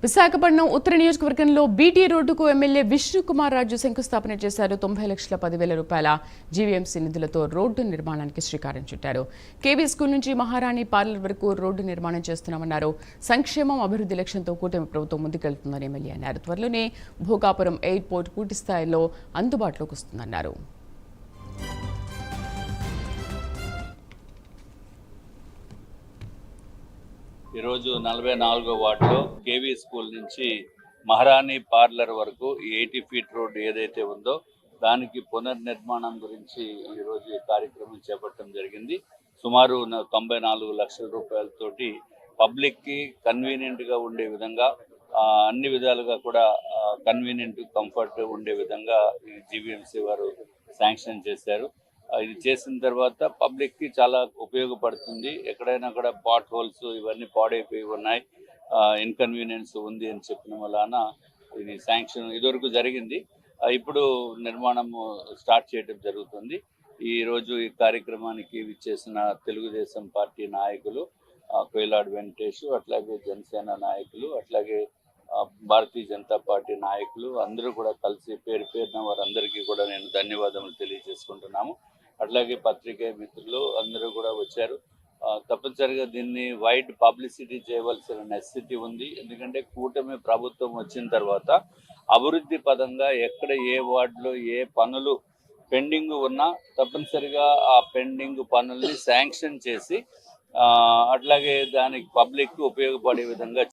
విశాఖపట్నం ఉత్తర నియోజకవర్గంలో బీటీ రోడ్డుకు ఎమ్మెల్యే విష్ణుకుమార్ రాజు శంకుస్థాపన చేశారు. 90,10,000 రూపాయల జీవీఎంసీ నిధులతో రోడ్డు నిర్మాణానికి శ్రీకారం చుట్టారు. కేవీ స్కూల్ నుంచి మహారాణి పార్లర్ వరకు రోడ్డు నిర్మాణం చేస్తున్నామన్నారు. సంక్షేమం, అభివృద్ధి లక్ష్యంతో కూటమి ప్రభుత్వం ముందుకెళ్తుందని ఎమ్మెల్యే అన్నారు. త్వరలోనే భోగాపురం ఎయిర్పోర్ట్ పూర్తి స్థాయిలో అందుబాటులోకి వస్తుందన్నారు. ఈరోజు 44వ వార్డులో కేవీ స్కూల్ నుంచి మహారాణి పార్లర్ వరకు 80 ఫీట్ రోడ్డు ఏదైతే ఉందో దానికి పునర్నిర్మాణం గురించి ఈరోజు ఈ కార్యక్రమం చేపట్టడం జరిగింది. సుమారు 94 లక్షల రూపాయలతోటి పబ్లిక్కి కన్వీనియంట్గా ఉండే విధంగా అన్ని విధాలుగా కూడా కన్వీనియంట్, కంఫర్ట్ ఉండే విధంగా ఈ జీవీఎంసీ వారు శాంక్షన్ చేశారు. ఇది చేసిన తర్వాత పబ్లిక్కి చాలా ఉపయోగపడుతుంది. ఎక్కడైనా కూడా పాట్ హోల్స్ ఇవన్నీ పాడైపోయి ఉన్నాయి, ఇన్కన్వీనియన్స్ ఉంది అని చెప్పిన వలన ఇది శాంక్షన్ ఇదివరకు జరిగింది. ఇప్పుడు నిర్మాణం స్టార్ట్ చేయడం జరుగుతుంది. ఈరోజు ఈ కార్యక్రమానికి విచ్చేసిన తెలుగుదేశం పార్టీ నాయకులు, కోయిలాడి వెంకటేష్, అట్లాగే జనసేన నాయకులు, అట్లాగే భారతీయ జనతా పార్టీ నాయకులు అందరూ కూడా కలిసి పేరు పేరున వారందరికీ కూడా నేను ధన్యవాదములు తెలియజేసుకుంటున్నాము. అట్లాగే పత్రికే మిత్రులు అందరూ కూడా వచ్చారు. తప్పనిసరిగా దీన్ని వైడ్ పబ్లిసిటీ చేయవలసిన నెసెసిటీ ఉంది. ఎందుకంటే కూటమి ప్రభుత్వం వచ్చిన తర్వాత అభివృద్ధి పదంగా ఎక్కడ ఏ వార్డులో ఏ పనులు పెండింగ్ ఉన్నా తప్పనిసరిగా ఆ పెండింగ్ పనుల్ని శాంక్షన్ చేసి అట్లాగే దానికి పబ్లిక్ ఉపయోగపడే విధంగా